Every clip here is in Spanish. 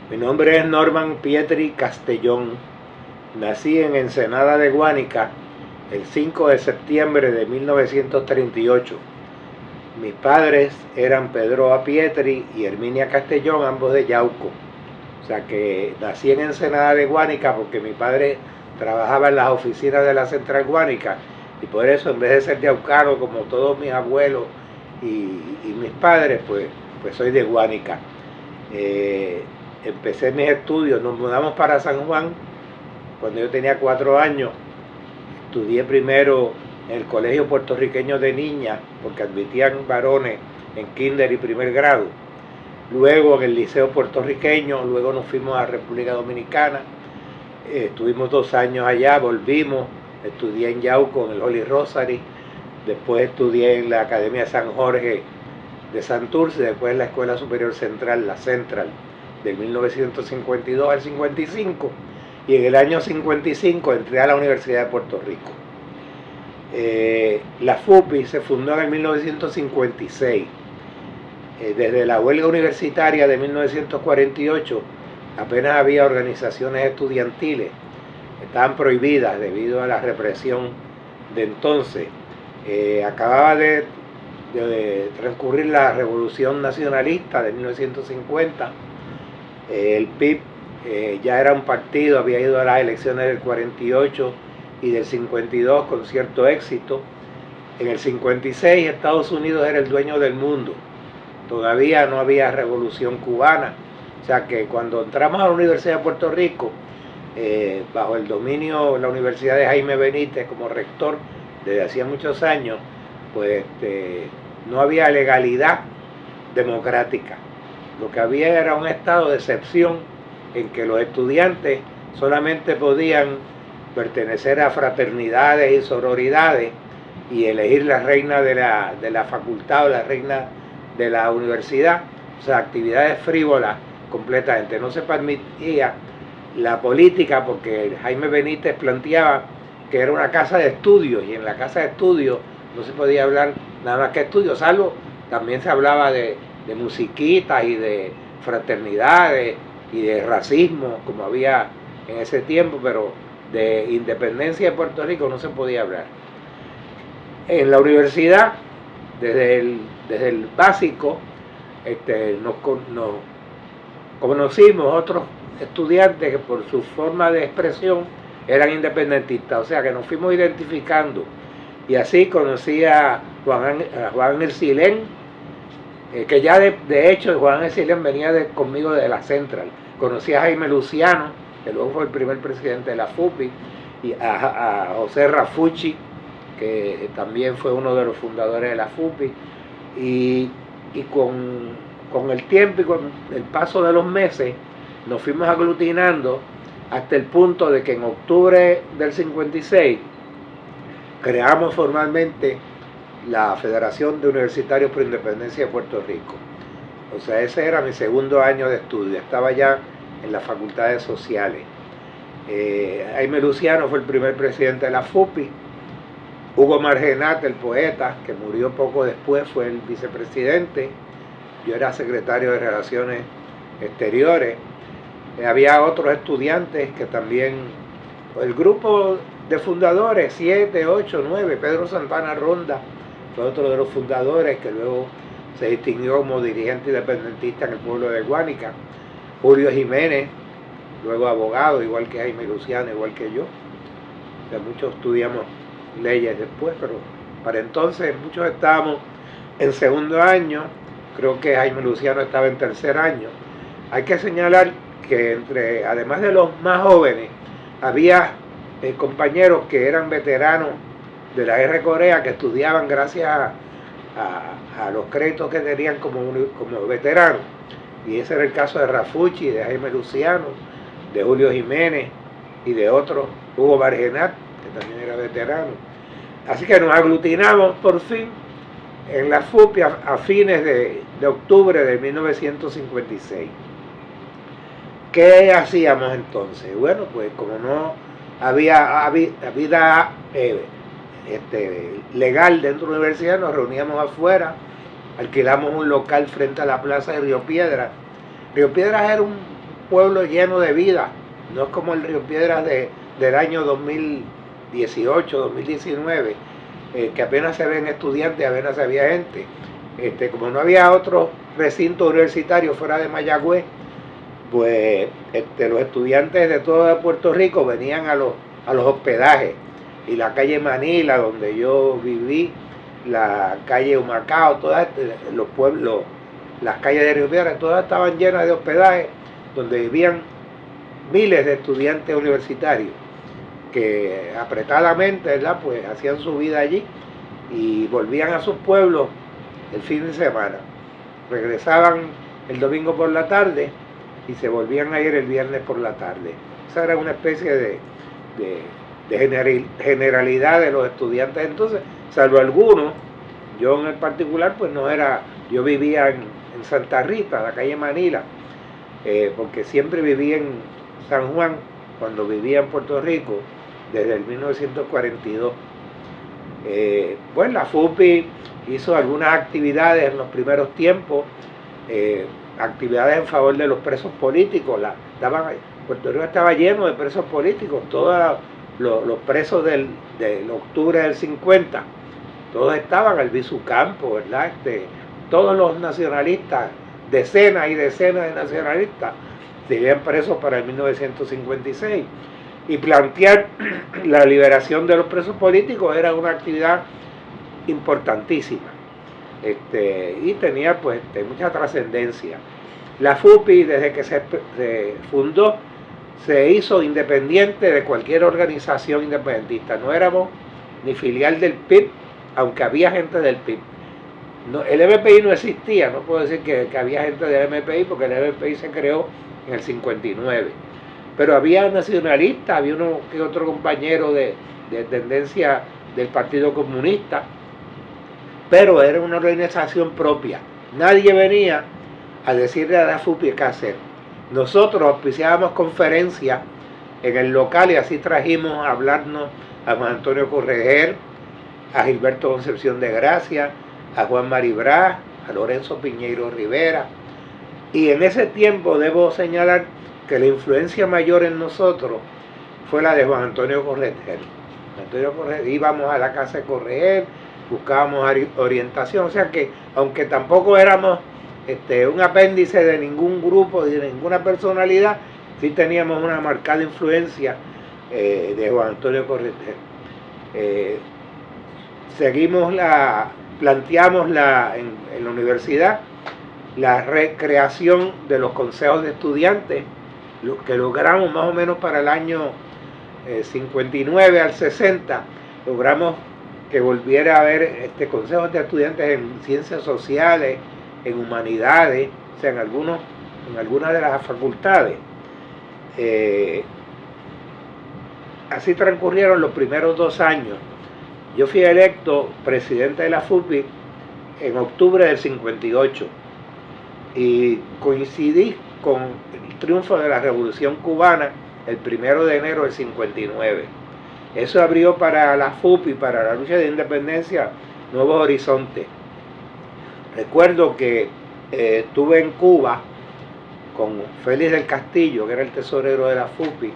Mi nombre es Norman Pietri Castellón. Nací en Ensenada de Guánica el 5 de septiembre de 1938. Mis padres eran Pedro A. Pietri y Herminia Castellón, ambos de Yauco. O sea que nací en Ensenada de Guánica porque mi padre trabajaba en las oficinas de la Central Guánica y por eso, en vez de ser yaucano como todos mis abuelos y mis padres, pues soy de Guánica. Empecé mis estudios, nos mudamos para San Juan cuando yo tenía 4 años. Estudié primero en el Colegio Puertorriqueño de Niñas, porque admitían varones en kinder y primer grado. Luego en el Liceo Puertorriqueño, luego nos fuimos a República Dominicana. Estuvimos 2 años allá, volvimos, estudié en Yauco, en el Holy Rosary. Después estudié en la Academia San Jorge de Santurce, después en la Escuela Superior Central, la Central, del 1952 al 55, y en el año 55 entré a la Universidad de Puerto Rico. La FUPI se fundó en el 1956. Desde la huelga universitaria de 1948 apenas había organizaciones estudiantiles, estaban prohibidas debido a la represión de entonces. Acababa de transcurrir la Revolución Nacionalista de 1950. El PIB ya era un partido, había ido a las elecciones del 48 y del 52 con cierto éxito. En el 56 Estados Unidos era el dueño del mundo. Todavía no había revolución cubana. O sea que cuando entramos a la Universidad de Puerto Rico, bajo el dominio de la Universidad de Jaime Benítez como rector desde hacía muchos años, pues no había legalidad democrática. Lo que había era un estado de excepción en que los estudiantes solamente podían pertenecer a fraternidades y sororidades y elegir la reina de la facultad o la reina de la universidad. O sea, actividades frívolas completamente. No se permitía la política porque Jaime Benítez planteaba que era una casa de estudios y en la casa de estudios no se podía hablar nada más que estudios, salvo también se hablaba de musiquitas y de fraternidades y de racismo como había en ese tiempo, pero de independencia de Puerto Rico no se podía hablar. En la universidad, desde el básico, nos conocimos otros estudiantes que por su forma de expresión eran independentistas, o sea que nos fuimos identificando. Y así conocí a Juan Ercilén, que ya de hecho Juan Ercilén venía conmigo de la Central. Conocí a Jaime Luciano, que luego fue el primer presidente de la FUPI, y a José Rafucci, que también fue uno de los fundadores de la FUPI. Y con el tiempo y con el paso de los meses nos fuimos aglutinando hasta el punto de que en octubre del 56 creamos formalmente la Federación de Universitarios por Independencia de Puerto Rico. O sea, ese era mi segundo año de estudio, estaba ya en las facultades sociales. Jaime Luciano fue el primer presidente de la FUPI. Hugo Margenat, el poeta, que murió poco después, fue el vicepresidente. Yo era secretario de Relaciones Exteriores. Había otros estudiantes que también, el grupo de fundadores, 7, 8, 9, Pedro Santana Ronda fue otro de los fundadores que luego se distinguió como dirigente independentista en el pueblo de Guánica. Julio Jiménez, luego abogado, igual que Jaime Luciano, igual que yo. O sea, muchos estudiamos leyes después, pero para entonces muchos estábamos en segundo año, creo que Jaime Luciano estaba en tercer año. Hay que señalar que además de los más jóvenes, había compañeros que eran veteranos de la Guerra de Corea que estudiaban gracias a los créditos que tenían como veteranos. Y ese era el caso de Rafucci, de Jaime Luciano, de Julio Jiménez y de otros, Hugo Margenat, que también era veterano. Así que nos aglutinamos por fin en la FUPI a fines de octubre de 1956. ¿Qué hacíamos entonces? Bueno, pues como no había vida legal dentro de la universidad, nos reuníamos afuera, alquilamos un local frente a la plaza de Río Piedras. Río Piedras era un pueblo lleno de vida, no es como el Río Piedras del año 2018, 2019, que apenas se ven estudiantes, apenas había gente. Como no había otro recinto universitario fuera de Mayagüez, pues los estudiantes de todo Puerto Rico venían a los hospedajes. Y la calle Manila, donde yo viví, la calle Humacao, todas los pueblos, las calles de Río Piedras, todas estaban llenas de hospedajes, donde vivían miles de estudiantes universitarios que apretadamente, ¿verdad?, pues hacían su vida allí y volvían a sus pueblos el fin de semana. Regresaban el domingo por la tarde y se volvían a ir el viernes por la tarde. Esa era una especie de generalidad de los estudiantes entonces, salvo algunos. Yo en el particular pues no era, yo vivía en Santa Rita, la calle Manila, porque siempre viví en San Juan cuando vivía en Puerto Rico desde el 1942. Pues la FUPI hizo algunas actividades en los primeros tiempos, actividades en favor de los presos políticos. Puerto Rico estaba lleno de presos políticos, todos los presos del octubre del 50, todos estaban, Albizu Campos, ¿verdad? Todos los nacionalistas, decenas y decenas de nacionalistas, seguían presos para el 1956. Y plantear la liberación de los presos políticos era una actividad importantísima. Y tenía pues mucha trascendencia. La FUPI, desde que se fundó, se hizo independiente de cualquier organización independentista. No éramos ni filial del PIB, aunque había gente del PIB. No, el MPI no existía, no puedo decir que había gente del MPI, porque el MPI se creó en el 59. Pero había nacionalistas, había uno que otro compañero de tendencia del Partido Comunista, pero era una organización propia. Nadie venía a decirle a la FUPI qué hacer. Nosotros auspiciábamos conferencias en el local y así trajimos a hablarnos a Juan Antonio Correger, a Gilberto Concepción de Gracia, a Juan Maribraz, a Lorenzo Piñeiro Rivera. Y en ese tiempo debo señalar que la influencia mayor en nosotros fue la de Juan Antonio Correger. Íbamos a la casa de Correger, buscábamos orientación, o sea que aunque tampoco éramos un apéndice de ningún grupo, de ninguna personalidad, sí teníamos una marcada influencia de Juan Antonio Correger. Planteamos en la universidad la recreación de los consejos de estudiantes, lo que logramos más o menos para el año 59 al 60, logramos que volviera a haber consejos de estudiantes en ciencias sociales, en humanidades, o sea, en algunas de las facultades. Así transcurrieron los primeros 2 años. Yo fui electo presidente de la FUPI en octubre del 58 y coincidí con el triunfo de la Revolución Cubana el 1 de enero del 59. Eso abrió para la FUPI, para la lucha de independencia, nuevos horizontes. Recuerdo que estuve en Cuba con Félix del Castillo, que era el tesorero de la FUPI,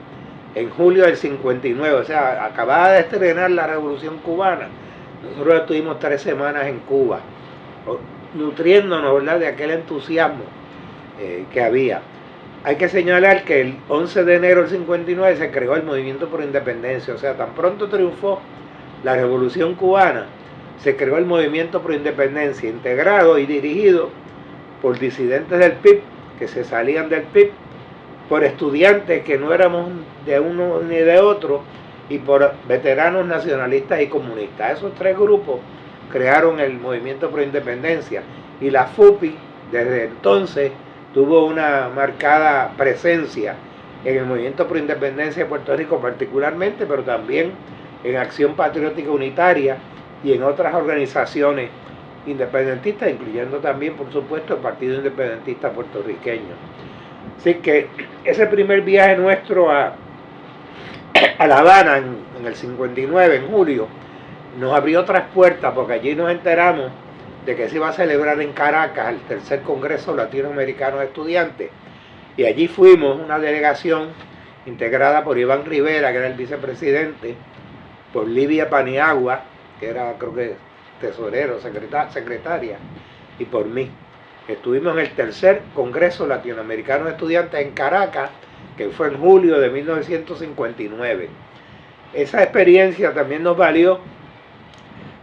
en julio del 59, o sea, acababa de estrenar la Revolución Cubana. Nosotros estuvimos 3 semanas en Cuba, nutriéndonos, ¿verdad?, de aquel entusiasmo que había. Hay que señalar que el 11 de enero del 59 se creó el Movimiento por Independencia, o sea, tan pronto triunfó la Revolución Cubana, se creó el Movimiento por Independencia, integrado y dirigido por disidentes del PIB, que se salían del PIB, por estudiantes que no éramos de uno ni de otro, y por veteranos nacionalistas y comunistas. Esos 3 grupos crearon el Movimiento por Independencia, y la FUPI desde entonces tuvo una marcada presencia en el Movimiento por Independencia de Puerto Rico particularmente, pero también en Acción Patriótica Unitaria y en otras organizaciones independentistas, incluyendo también, por supuesto, el Partido Independentista Puertorriqueño. Así que ese primer viaje nuestro a La Habana en el 59, en julio, nos abrió otras puertas, porque allí nos enteramos de que se iba a celebrar en Caracas el 3er Congreso Latinoamericano de Estudiantes, Y allí fuimos una delegación integrada por Iván Rivera, que era el vicepresidente, por Livia Paniagua, que era, creo que, tesorero, secretaria, y por mí. Estuvimos en el tercer Congreso Latinoamericano de Estudiantes en Caracas, que fue en julio de 1959. Esa experiencia también nos valió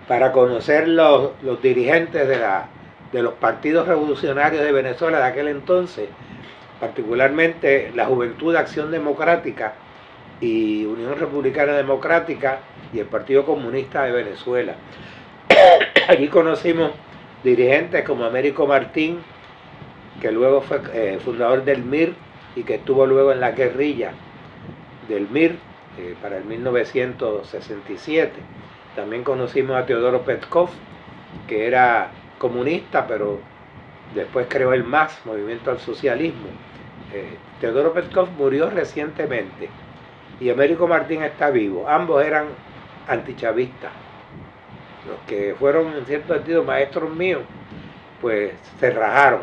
para conocer los dirigentes de los partidos revolucionarios de Venezuela de aquel entonces, particularmente la Juventud de Acción Democrática y Unión Republicana Democrática y el Partido Comunista de Venezuela. Allí conocimos dirigentes como Américo Martín, que luego fue fundador del MIR y que estuvo luego en la guerrilla del MIR para el 1967. También conocimos a Teodoro Petkov, que era comunista, pero después creó el MAS, Movimiento al Socialismo. Teodoro Petkov murió recientemente y Américo Martín está vivo. Ambos eran antichavistas. Los que fueron en cierto sentido maestros míos, pues se rajaron,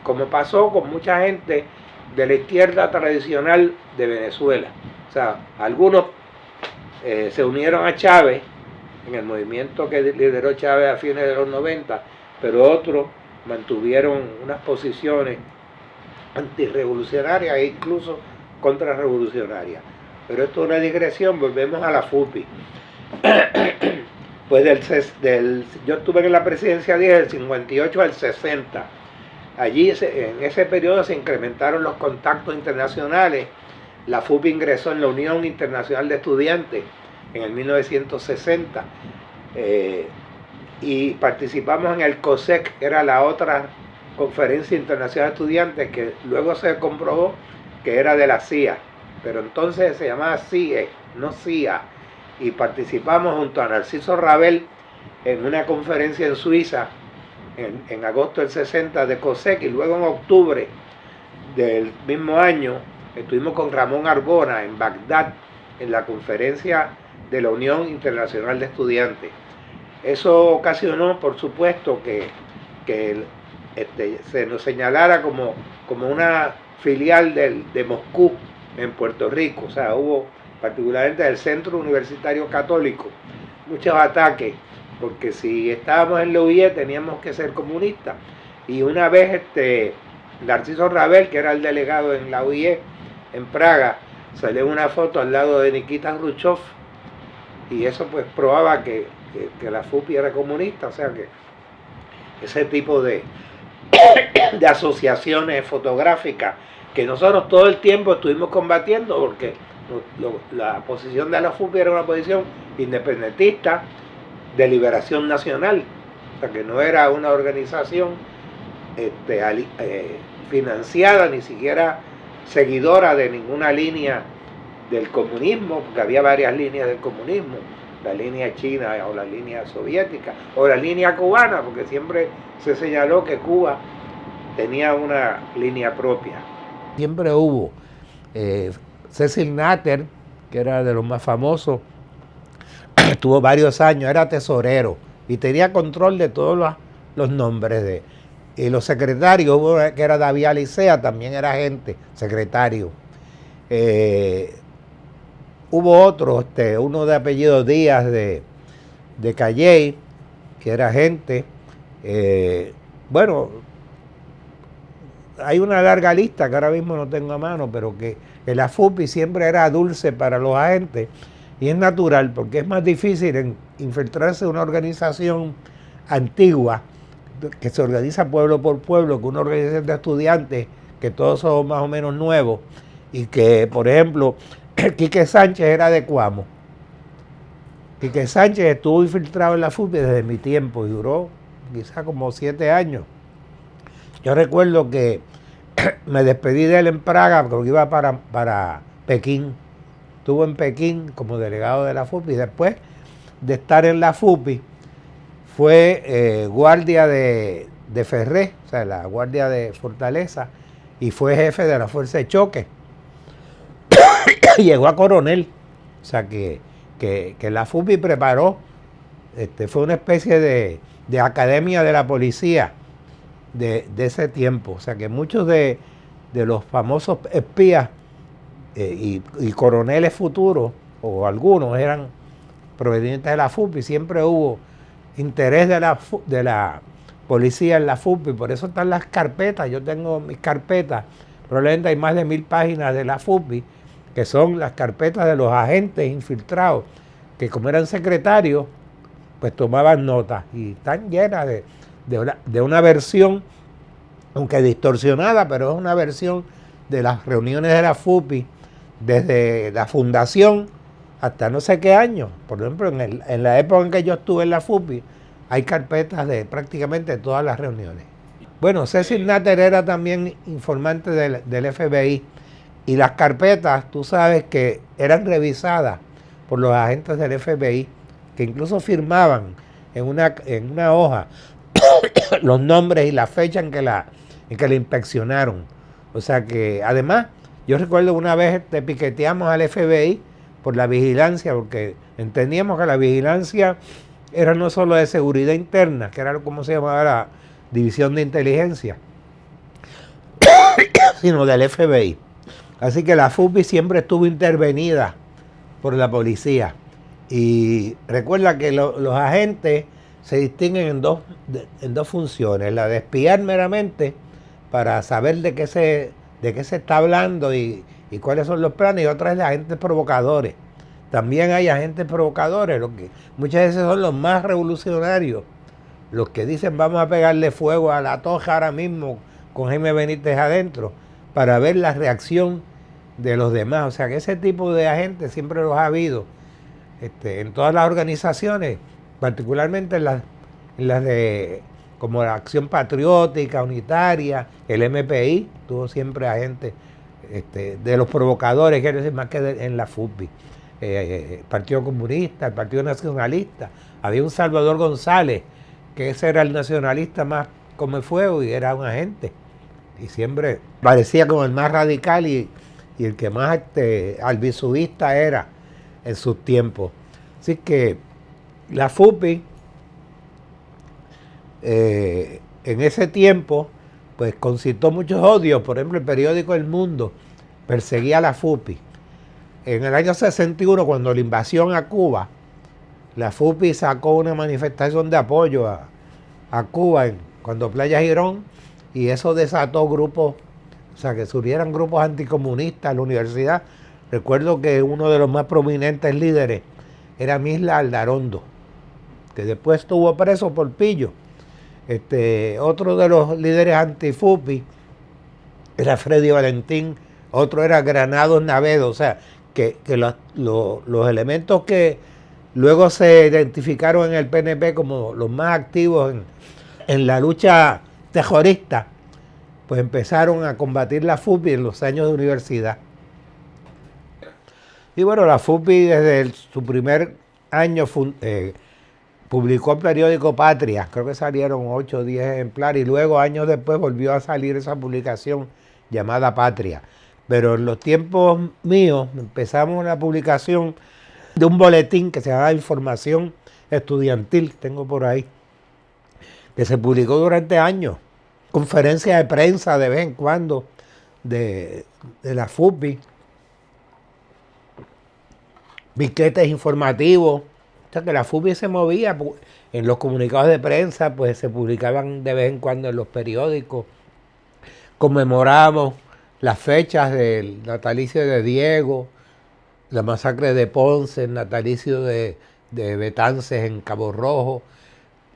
como pasó con mucha gente de la izquierda tradicional de Venezuela. O sea, algunos se unieron a Chávez en el movimiento que lideró Chávez a fines de los 90, pero otros mantuvieron unas posiciones antirrevolucionarias e incluso contrarrevolucionarias. Pero esto es una digresión, volvemos a la FUPI. Pues yo estuve en la presidencia del 58 al 60. Allí en ese periodo se incrementaron los contactos internacionales. La FUPI ingresó en la Unión Internacional de Estudiantes en el 1960 y participamos en el COSEC, que era la otra Conferencia Internacional de Estudiantes, que luego se comprobó que era de la CIA, pero entonces se llamaba CIE, no CIA, y participamos junto a Narciso Rabel en una conferencia en Suiza en agosto del 60 de COSEC, y luego en octubre del mismo año estuvimos con Ramón Arbona en Bagdad en la conferencia de la Unión Internacional de Estudiantes. Eso ocasionó, por supuesto, que se nos señalara como una filial de Moscú en Puerto Rico. O sea, hubo, particularmente del Centro Universitario Católico, muchos ataques, porque si estábamos en la UIE teníamos que ser comunistas. Y una vez Narciso Rabel, que era el delegado en la UIE en Praga, salió una foto al lado de Nikita Khrushchev, y eso pues probaba que la FUPI era comunista. O sea que ese tipo de asociaciones fotográficas que nosotros todo el tiempo estuvimos combatiendo, porque la posición de la FUPI era una posición independentista de liberación nacional, o sea que no era una organización financiada, ni siquiera seguidora de ninguna línea del comunismo, porque había varias líneas del comunismo, la línea china o la línea soviética o la línea cubana, porque siempre se señaló que Cuba tenía una línea propia. Siempre hubo Cecil Natter, que era de los más famosos, estuvo varios años, era tesorero y tenía control de todos los nombres y los secretarios. Hubo que era David Alicea, también era agente, secretario. Hubo otro, uno de apellido Díaz de Calley, que era agente. Bueno, hay una larga lista que ahora mismo no tengo a mano, pero que la FUPI siempre era dulce para los agentes, y es natural, porque es más difícil infiltrarse en una organización antigua que se organiza pueblo por pueblo, que una organización de estudiantes que todos son más o menos nuevos, y que, por ejemplo, Quique Sánchez era de Cuamo. Quique Sánchez estuvo infiltrado en la FUPI desde mi tiempo y duró quizás como 7 años. Yo recuerdo que me despedí de él en Praga porque iba para Pekín. Estuvo en Pekín como delegado de la FUPI. Después de estar en la FUPI, fue guardia de Ferré, o sea, la guardia de Fortaleza, y fue jefe de la Fuerza de Choque. Llegó a coronel. O sea, que la FUPI preparó, fue una especie de academia de la policía de ese tiempo. O sea, que muchos de de los famosos espías y coroneles futuros, o algunos eran provenientes de la FUPI, siempre hubo interés de la policía en la FUPI, por eso están las carpetas. Yo tengo mis carpetas, probablemente hay más de 1000 páginas de la FUPI, que son las carpetas de los agentes infiltrados, que como eran secretarios, pues tomaban notas, y están llenas de una versión, aunque distorsionada, pero es una versión de las reuniones de la FUPI, desde la fundación hasta no sé qué año. Por ejemplo, en la época en que yo estuve en la FUPI, hay carpetas de prácticamente todas las reuniones. Bueno, Cecil Natter era también informante del FBI, y las carpetas, tú sabes que eran revisadas por los agentes del FBI, que incluso firmaban en una hoja los nombres y la fecha en que la inspeccionaron. O sea que, además, yo recuerdo una vez piqueteamos al FBI por la vigilancia, porque entendíamos que la vigilancia era no solo de seguridad interna, que era como se llamaba la división de inteligencia, sino del FBI. Así que la FUPI siempre estuvo intervenida por la policía. Y recuerda que los agentes se distinguen en dos funciones: la de espiar meramente para saber de qué se está hablando y cuáles son los planes, y otra es de agentes provocadores. También hay agentes provocadores, los que muchas veces son los más revolucionarios, los que dicen vamos a pegarle fuego a la Toja ahora mismo con Jaime Benítez adentro, para ver la reacción de los demás. O sea que ese tipo de agentes siempre los ha habido en todas las organizaciones, particularmente en las de como la Acción Patriótica, Unitaria, el MPI, tuvo siempre agentes de los provocadores, quiero decir, más que en la FUPI. El Partido Comunista, el Partido Nacionalista. Había un Salvador González, que ese era el nacionalista más come fuego y era un agente. Y siempre parecía como el más radical y el que más albizubista era en sus tiempos. Así que la FUPI en ese tiempo pues concitó muchos odios. Por ejemplo, el periódico El Mundo perseguía a la FUPI. En el año 61, cuando la invasión a Cuba, la FUPI sacó una manifestación de apoyo a Cuba cuando Playa Girón, y eso desató grupos, o sea, que surgieran grupos anticomunistas en la universidad. Recuerdo que uno de los más prominentes líderes era Misla Aldarondo, que después estuvo preso por pillo. Otro de los líderes anti-FUPI era Freddy Valentín, otro era Granados Navedo. O sea, que los elementos que luego se identificaron en el PNP como los más activos en la lucha terrorista, pues empezaron a combatir la FUPI en los años de universidad. Y bueno, la FUPI desde su primer año publicó el periódico Patria, creo que salieron 8 o 10 ejemplares, y luego años después volvió a salir esa publicación llamada Patria. Pero en los tiempos míos empezamos la publicación de un boletín que se llama Información Estudiantil, tengo por ahí, que se publicó durante años. Conferencias de prensa de vez en cuando de la FUPI, biquetes informativos. O sea que la FUPI se movía en los comunicados de prensa, pues se publicaban de vez en cuando en los periódicos. Conmemoramos las fechas del natalicio de Diego, la masacre de Ponce, el natalicio de Betances en Cabo Rojo.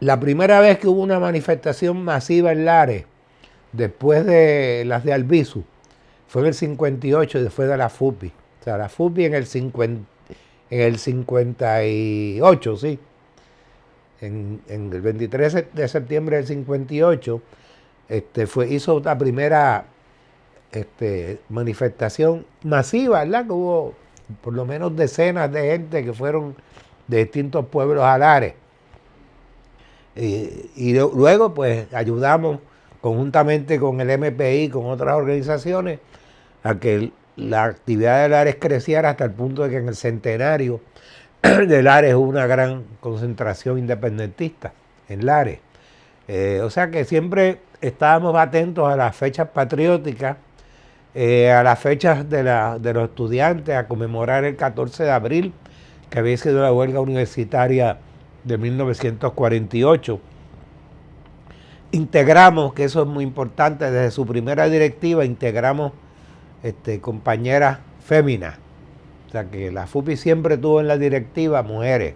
La primera vez que hubo una manifestación masiva en Lares, después de las de Albizu, fue en el 58, después de la FUPI. O sea, la FUPI en el 58, sí. En el 23 de septiembre del 58, hizo la primera manifestación masiva, ¿verdad? Que hubo por lo menos decenas de gente que fueron de distintos pueblos a Lares. Y luego pues ayudamos conjuntamente con el MPI, con otras organizaciones, a que la actividad de Lares creciera hasta el punto de que en el centenario de Lares hubo una gran concentración independentista en Lares. O sea que siempre estábamos atentos a las fechas patrióticas a las fechas de los estudiantes, a conmemorar el 14 de abril, que había sido la huelga universitaria de 1948. Integramos, que eso es muy importante, desde su primera directiva integramos compañeras féminas. O sea que la FUPI siempre tuvo en la directiva mujeres,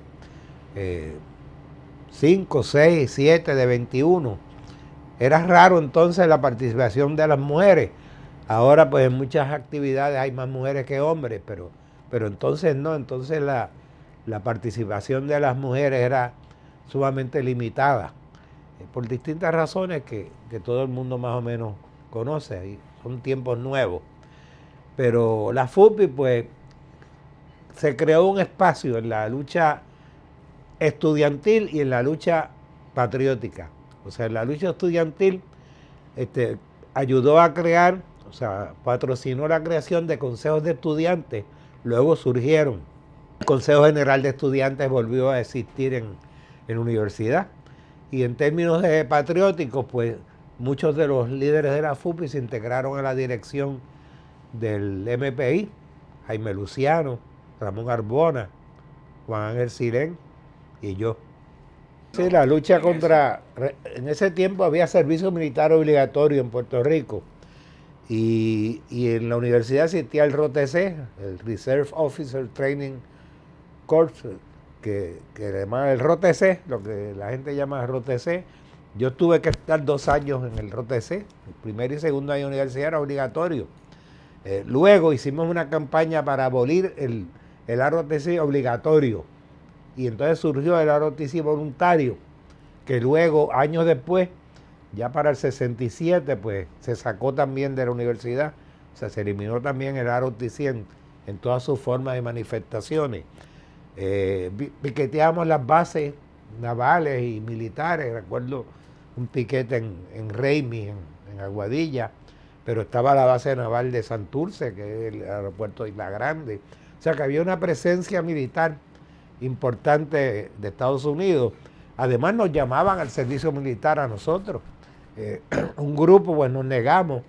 5, 6, 7 de 21. Era raro entonces la participación de las mujeres. Ahora pues en muchas actividades hay más mujeres que hombres, pero entonces no, entonces la participación de las mujeres era sumamente limitada, por distintas razones que todo el mundo más o menos conoce, y son tiempos nuevos. Pero la FUPI pues se creó un espacio en la lucha estudiantil y en la lucha patriótica. O sea, en la lucha estudiantil ayudó a crear, o sea, patrocinó la creación de consejos de estudiantes. Luego surgieron. El Consejo General de Estudiantes volvió a existir en la universidad. Y en términos patrióticos, pues muchos de los líderes de la FUPI se integraron a la dirección del MPI, Jaime Luciano, Ramón Arbona, Juan Ángel Silén y yo. Sí, la lucha contra... En ese tiempo había servicio militar obligatorio en Puerto Rico y en la universidad existía el ROTC, el Reserve Officer Training Corps, que le llaman el ROTC, lo que la gente llama ROTC. Yo tuve que estar 2 años en el ROTC, el primer y segundo año de universidad era obligatorio. Luego hicimos una campaña para abolir el ROTC obligatorio. Y entonces surgió el ROTC voluntario, que luego, años después, ya para el 67, pues se sacó también de la universidad. O sea, se eliminó también el ROTC en todas sus formas de manifestaciones. Piqueteamos las bases navales y militares. Recuerdo un piquete en Raimi, en Aguadilla, pero estaba la base naval de Santurce, que es el aeropuerto de Isla Grande. O sea, que había una presencia militar importante de Estados Unidos. Además nos llamaban al servicio militar a nosotros. Un grupo, pues nos negamos.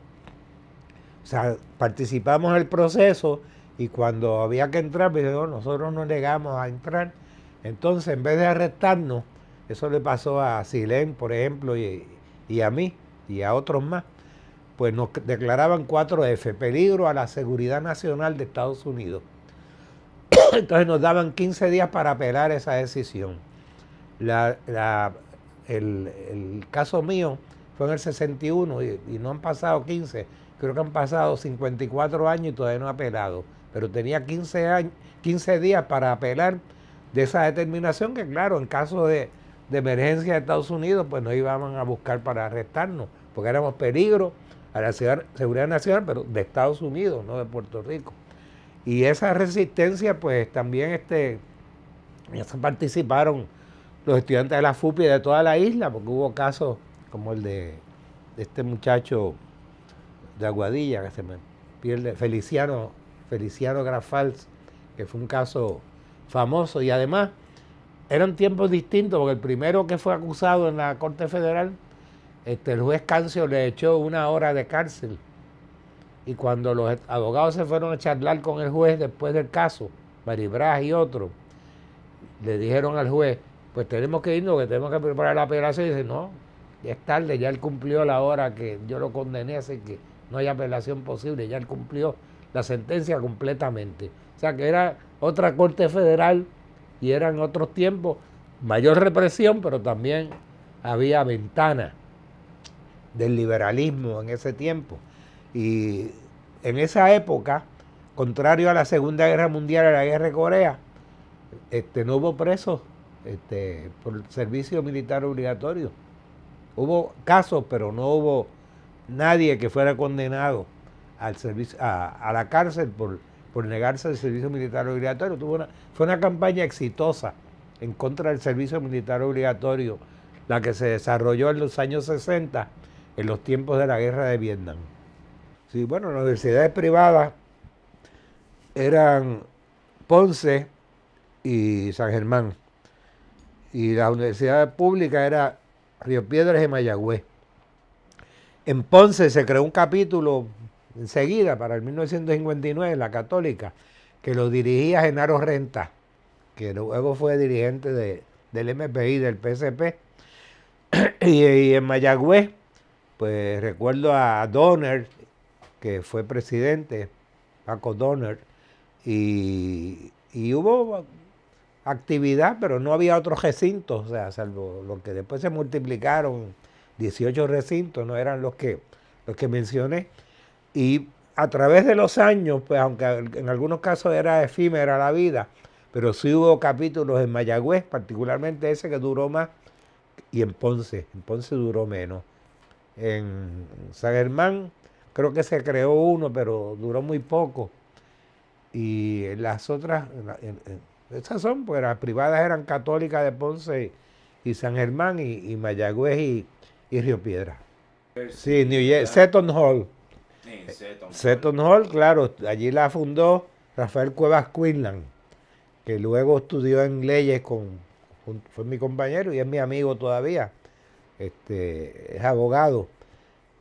O sea, participamos en el proceso y cuando había que entrar, pues, nosotros nos negamos a entrar. Entonces, en vez de arrestarnos, eso le pasó a Silén, por ejemplo, y a mí, y a otros más, pues nos declaraban 4F, peligro a la seguridad nacional de Estados Unidos. Entonces nos daban 15 días para apelar esa decisión. El caso mío fue en el 61 y no han pasado 15, creo que han pasado 54 años y todavía no he apelado. Pero tenía 15 días para apelar de esa determinación que, claro, en caso de emergencia de Estados Unidos, pues nos iban a buscar para arrestarnos, porque éramos peligro a la seguridad nacional, pero de Estados Unidos, no de Puerto Rico. Y esa resistencia, pues también ya participaron los estudiantes de la FUPI de toda la isla, porque hubo casos como el de este muchacho de Aguadilla, que se me pierde, Feliciano Grafals, que fue un caso famoso. Y además, eran tiempos distintos, porque el primero que fue acusado en la Corte Federal, el juez Cancio le echó 1 hora de cárcel. Y cuando los abogados se fueron a charlar con el juez después del caso, Maribraz y otros, le dijeron al juez, pues tenemos que irnos, que tenemos que preparar la apelación. Y dice, no, ya es tarde, ya él cumplió la hora que yo lo condené, así que no hay apelación posible, ya él cumplió la sentencia completamente. O sea que era otra corte federal y eran otros tiempos, mayor represión, pero también había ventana del liberalismo en ese tiempo. Y en esa época, contrario a la Segunda Guerra Mundial, a la Guerra de Corea, no hubo presos por servicio militar obligatorio. Hubo casos, pero no hubo nadie que fuera condenado al servicio, a la cárcel por negarse al servicio militar obligatorio. Fue una campaña exitosa en contra del servicio militar obligatorio, la que se desarrolló en los años 60, en los tiempos de la guerra de Vietnam. Sí, bueno, las universidades privadas eran Ponce y San Germán. Y la universidad pública era Río Piedras y Mayagüez. En Ponce se creó un capítulo enseguida, para el 1959, la Católica, que lo dirigía Genaro Renta, que luego fue dirigente del MPI, del PSP. Y en Mayagüez, pues recuerdo a Donner, que fue presidente, Paco Donner, y hubo actividad, pero no había otros recintos, o sea, salvo los que después se multiplicaron, 18 recintos, no eran los que mencioné. Y a través de los años, pues aunque en algunos casos era efímera la vida, pero sí hubo capítulos en Mayagüez, particularmente ese que duró más, y en Ponce duró menos. En San Germán creo que se creó uno, pero duró muy poco. Y las otras, esas son, pues las privadas eran Católicas de Ponce y San Germán y Mayagüez y Río Piedra. Sí, New Jersey, Seton Hall. Seton Hall, claro, allí la fundó Rafael Cuevas Quinlan, que luego estudió en leyes fue mi compañero y es mi amigo todavía. Es abogado.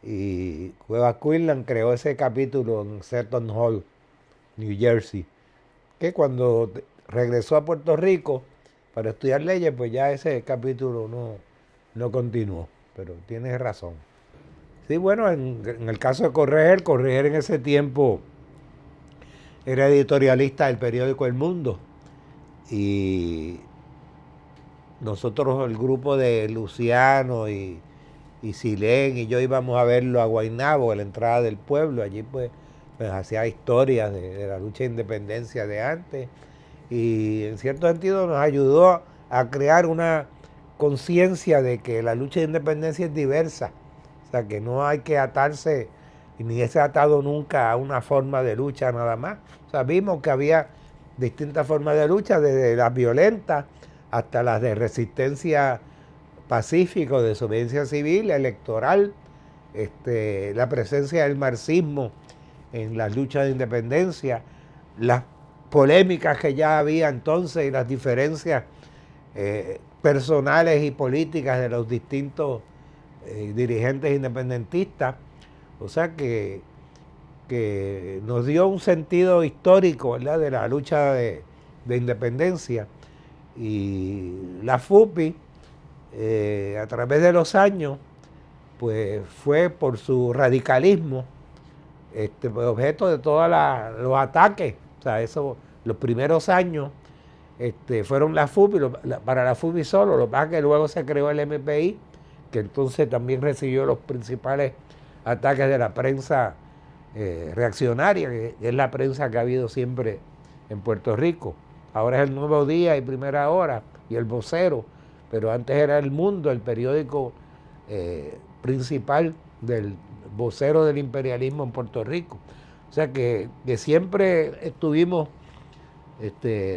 Y Cuevas Quinlan creó ese capítulo en Seton Hall, New Jersey, que cuando regresó a Puerto Rico para estudiar leyes, pues ya ese capítulo no continuó, pero tienes razón. Sí, bueno, en el caso de Correger en ese tiempo era editorialista del periódico El Mundo, y nosotros, el grupo de Luciano y Silén y yo íbamos a verlo a Guaynabo, a la entrada del pueblo. Allí pues hacía historias de la lucha de independencia de antes, y en cierto sentido nos ayudó a crear una conciencia de que la lucha de independencia es diversa, o sea, que no hay que atarse, y ni se ha atado nunca a una forma de lucha nada más. O sea, vimos que había distintas formas de lucha, desde las violentas hasta las de resistencia pacífico, de desobediencia civil, electoral, la presencia del marxismo en las luchas de independencia, las polémicas que ya había entonces y las diferencias personales y políticas de los distintos dirigentes independentistas. O sea que nos dio un sentido histórico, ¿verdad?, de la lucha de independencia. Y la FUPI, a través de los años, pues fue por su radicalismo pues, objeto de todos los ataques. O sea, los primeros años fueron la FUPI, para la FUPI solo, lo que pasa es que luego se creó el MPI, que entonces también recibió los principales ataques de la prensa reaccionaria, que es la prensa que ha habido siempre en Puerto Rico. Ahora es El Nuevo Día y Primera Hora y El Vocero, pero antes era El Mundo, el periódico principal del vocero del imperialismo en Puerto Rico. O sea que siempre estuvimos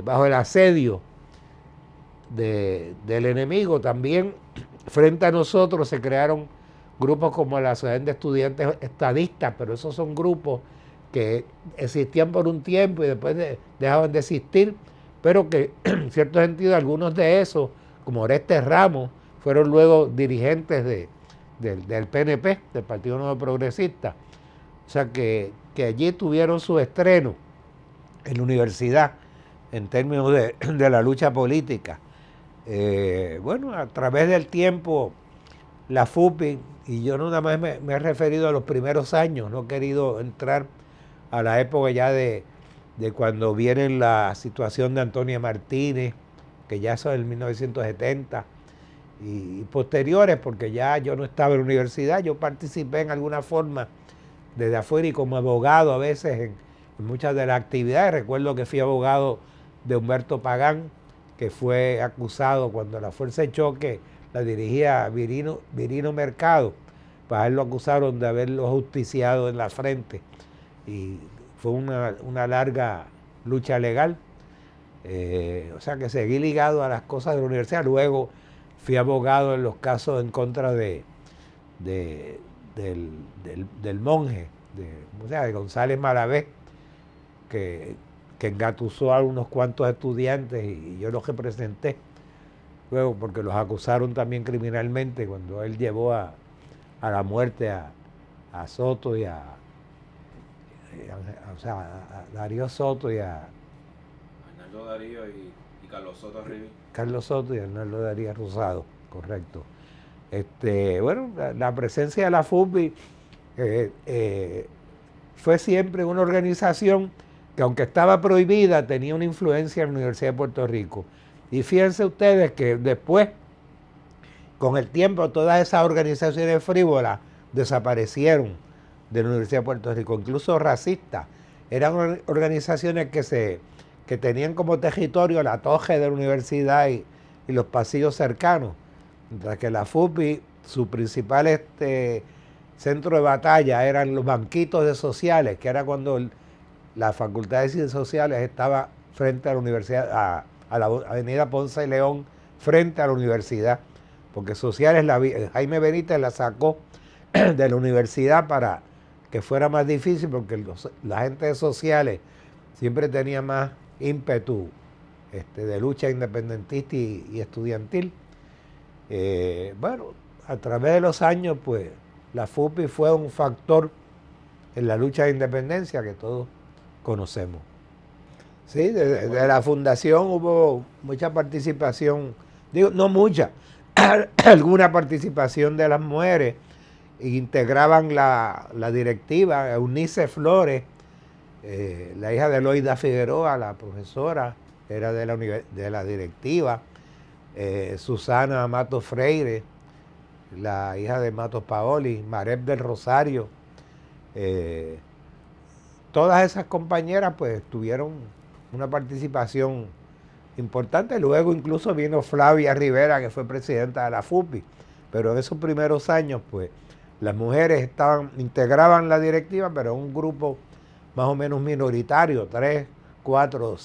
bajo el asedio del enemigo. También frente a nosotros se crearon grupos como la Asociación de Estudiantes Estadistas, pero esos son grupos que existían por un tiempo y después dejaban de existir, pero que en cierto sentido algunos de esos, como Orestes Ramos, fueron luego dirigentes del PNP, del Partido Nuevo Progresista. O sea que allí tuvieron su estreno en la universidad en términos de la lucha política. Bueno, a través del tiempo, la FUPI, y yo nada más me he referido a los primeros años, no he querido entrar a la época ya de cuando viene la situación de Antonia Martínez, que ya son en 1970, y posteriores, porque ya yo no estaba en la universidad. Yo participé en alguna forma desde afuera y como abogado a veces en muchas de las actividades. Recuerdo que fui abogado de Humberto Pagán, que fue acusado cuando la Fuerza de Choque la dirigía Virino Mercado. Pues a él lo acusaron de haberlo justiciado en la frente, y fue una larga lucha legal. O sea que seguí ligado a las cosas de la universidad. Luego fui abogado en los casos en contra del monje, de González Malavé, que engatusó a unos cuantos estudiantes, y yo los representé luego porque los acusaron también criminalmente cuando él llevó a la muerte a Soto y a o sea, a Darío Soto y a Arnaldo Darío y Carlos Soto Rivi. Carlos Soto y Arnaldo Darío Rosado, correcto. Bueno, la presencia de la FUPI fue siempre una organización que, aunque estaba prohibida, tenía una influencia en la Universidad de Puerto Rico. Y fíjense ustedes que después, con el tiempo, todas esas organizaciones frívolas desaparecieron de la Universidad de Puerto Rico, incluso racistas. Eran organizaciones que tenían como territorio la toje de la universidad y los pasillos cercanos, mientras que la FUPI, su principal centro de batalla eran los banquitos de sociales, que era cuando la Facultad de Ciencias Sociales estaba frente a la universidad, a la avenida Ponce y León, frente a la universidad, porque sociales, Jaime Benítez la sacó de la universidad para que fuera más difícil, porque la gente de sociales siempre tenía más ímpetu de lucha independentista y estudiantil. Bueno, a través de los años, pues, la FUPI fue un factor en la lucha de independencia que todos conocemos. Sí, de la fundación hubo mucha participación, digo, no mucha, alguna participación de las mujeres, integraban la directiva. Eunice Flores, la hija de Loida Figueroa, la profesora, era de la directiva. Susana Matos Freire, la hija de Matos Paoli, Mareb del Rosario, todas esas compañeras pues tuvieron una participación importante. Luego incluso vino Flavia Rivera, que fue presidenta de la FUPI, pero en esos primeros años pues las mujeres integraban la directiva, pero en un grupo más o menos minoritario, 3, 4,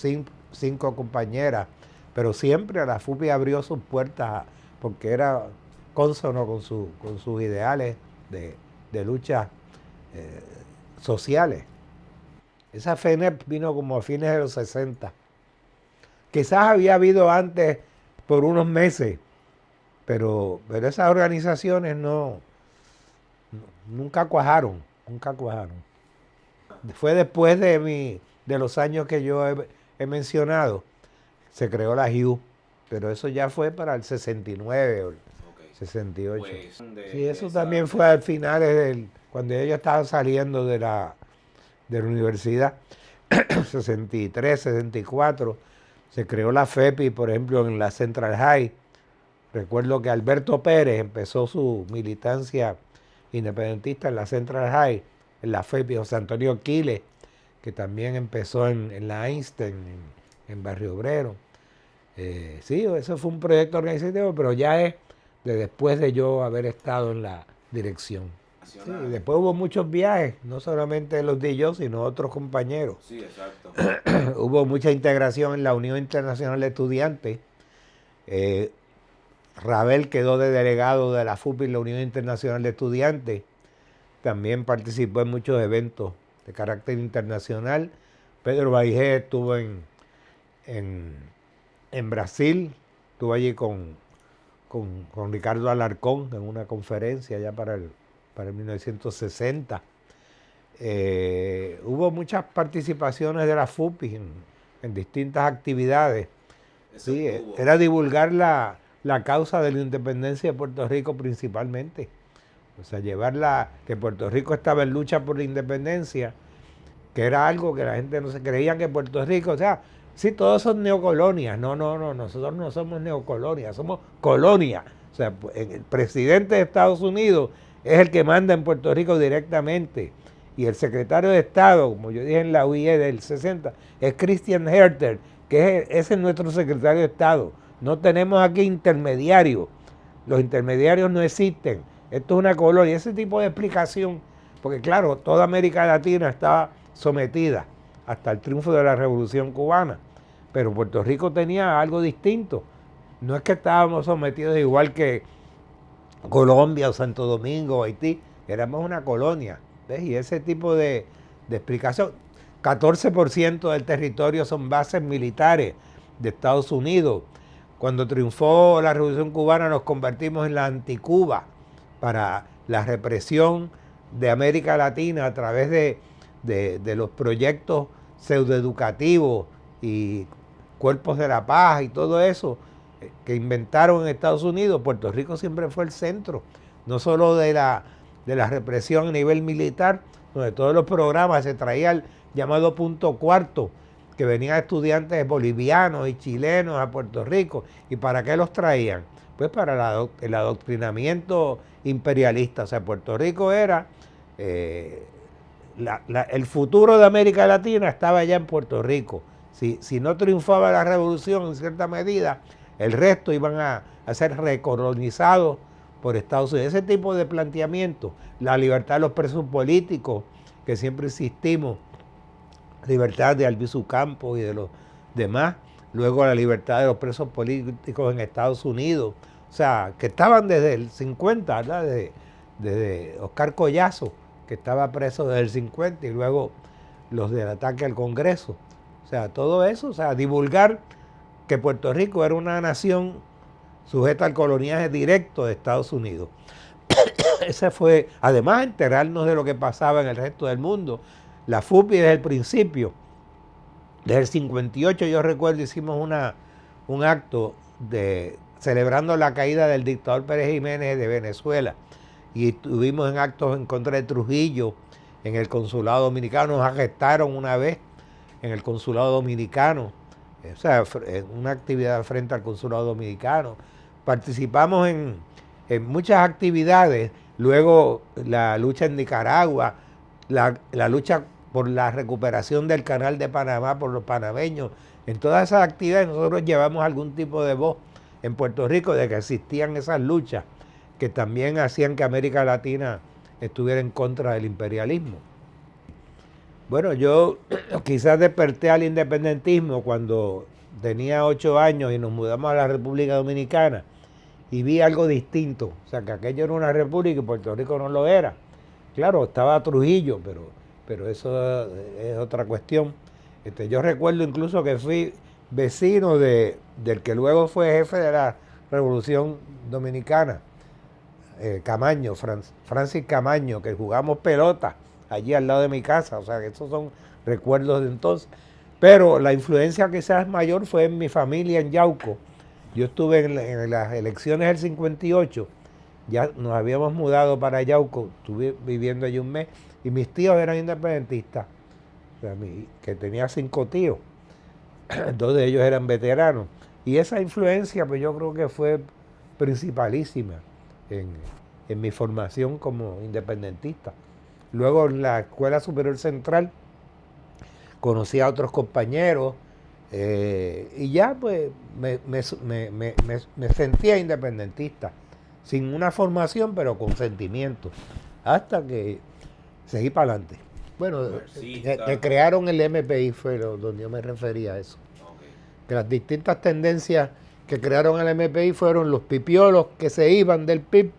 5 compañeras, pero siempre la FUPI abrió sus puertas porque era cónsono con sus ideales de lucha sociales. Esa FENEP vino como a fines de los 60. Quizás había habido antes por unos meses, pero esas organizaciones nunca cuajaron. Fue después de los años que yo he mencionado, se creó la HIU, pero eso ya fue para el 69 o el 68. Pues, sí, eso también fue al final, cuando ellos estaban saliendo de la universidad, 63, 64, se creó la FEPI, por ejemplo, en la Central High. Recuerdo que Alberto Pérez empezó su militancia independentista en la Central High, en la FEPI. José Antonio Quiles, que también empezó en la Einstein, en Barrio Obrero. Sí, eso fue un proyecto organizativo, pero ya es después de yo haber estado en la dirección. Sí, después hubo muchos viajes, no solamente los de yo, sino otros compañeros. Sí, exacto. Hubo mucha integración en la Unión Internacional de Estudiantes. Rabel quedó de delegado de la FUPI en la Unión Internacional de Estudiantes. También participó en muchos eventos de carácter internacional. Pedro Baigé estuvo en Brasil, estuvo allí con Ricardo Alarcón en una conferencia ya para el 1960. Hubo muchas participaciones de la FUPI en distintas actividades. Sí, era divulgar la causa de la independencia de Puerto Rico principalmente. O sea, que Puerto Rico estaba en lucha por la independencia, que era algo que la gente no se creía que Puerto Rico, o sea, sí, todos son neocolonias. No, nosotros no somos neocolonias, somos colonias. O sea, el presidente de Estados Unidos es el que manda en Puerto Rico directamente. Y el secretario de Estado, como yo dije en la UIE del 60, es Christian Herter, que ese es nuestro secretario de Estado. No tenemos aquí intermediarios. Los intermediarios no existen. Esto es una colonia. Ese tipo de explicación, porque claro, toda América Latina estaba sometida hasta el triunfo de la Revolución Cubana, pero Puerto Rico tenía algo distinto. No es que estábamos sometidos igual que Colombia o Santo Domingo o Haití, éramos una colonia. ¿Ves? Y ese tipo de explicación, 14% del territorio son bases militares de Estados Unidos. Cuando triunfó la Revolución Cubana nos convertimos en la anticuba para la represión de América Latina a través de de los proyectos pseudoeducativos y cuerpos de la paz y todo eso que inventaron en Estados Unidos, Puerto Rico siempre fue el centro, no solo de la represión a nivel militar, donde todos los programas se traía el llamado punto cuarto, que venían estudiantes bolivianos y chilenos a Puerto Rico. ¿Y para qué los traían? Pues para el adoctrinamiento imperialista. O sea, Puerto Rico era, el futuro de América Latina estaba allá en Puerto Rico. Si no triunfaba la revolución en cierta medida, el resto iban a ser recolonizados por Estados Unidos. Ese tipo de planteamiento, la libertad de los presos políticos, que siempre insistimos, libertad de Albizu Campos y de los demás, luego la libertad de los presos políticos en Estados Unidos, o sea, que estaban desde el 50, ¿verdad? Desde Oscar Collazo, que estaba preso desde el 50, y luego los del ataque al Congreso. O sea, todo eso, o sea, divulgar que Puerto Rico era una nación sujeta al coloniaje directo de Estados Unidos. Ese fue, además, enterarnos de lo que pasaba en el resto del mundo. La FUPI desde el principio, desde el 58, yo recuerdo, hicimos un acto celebrando la caída del dictador Pérez Jiménez de Venezuela, y estuvimos en actos en contra de Trujillo, en el consulado dominicano. Nos arrestaron una vez en el consulado dominicano, o sea, una actividad frente al consulado dominicano. Participamos en muchas actividades, luego la lucha en Nicaragua, la lucha por la recuperación del canal de Panamá por los panameños. En todas esas actividades nosotros llevamos algún tipo de voz en Puerto Rico de que existían esas luchas que también hacían que América Latina estuviera en contra del imperialismo. Bueno, yo quizás desperté al independentismo cuando tenía 8 años y nos mudamos a la República Dominicana y vi algo distinto. O sea, que aquello era una república y Puerto Rico no lo era. Claro, estaba Trujillo, pero eso es otra cuestión. Yo recuerdo incluso que fui vecino del que luego fue jefe de la Revolución Dominicana, Camaño, Francis Camaño, que jugamos pelota allí al lado de mi casa. O sea, que esos son recuerdos de entonces. Pero la influencia quizás mayor fue en mi familia en Yauco. Yo estuve en las elecciones del 58, ya nos habíamos mudado para Yauco, estuve viviendo allí un mes, y mis tíos eran independentistas, o sea, que tenía 5 tíos, 2 de ellos eran veteranos, y esa influencia pues yo creo que fue principalísima en mi formación como independentista. Luego en la Escuela Superior Central conocí a otros compañeros, y ya pues me sentía independentista, sin una formación pero con sentimientos, hasta que seguí para adelante. Bueno, que crearon el MPI fue donde yo me refería a eso. Okay. Que las distintas tendencias que crearon el MPI fueron los pipiolos que se iban del PIB,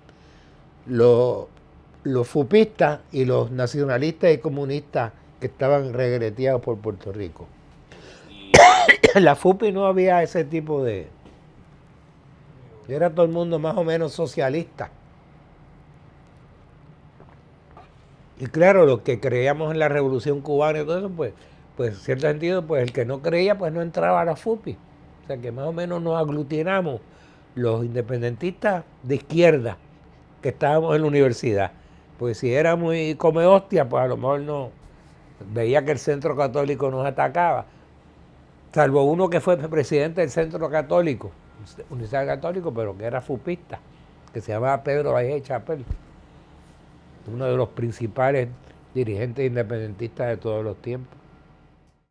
los fupistas y los nacionalistas y comunistas que estaban regreteados por Puerto Rico. En la FUPI no había ese tipo de... Era todo el mundo más o menos socialista. Y claro, los que creíamos en la Revolución Cubana y todo eso, pues en cierto sentido, pues el que no creía, pues no entraba a la FUPI. O sea que más o menos nos aglutinamos los independentistas de izquierda que estábamos en la universidad. Pues si era muy come hostia, pues a lo mejor no veía que el Centro Católico nos atacaba. Salvo uno que fue presidente del Centro Católico, Universidad Católico, pero que era fupista, que se llamaba Pedro Valle Chapel, uno de los principales dirigentes independentistas de todos los tiempos.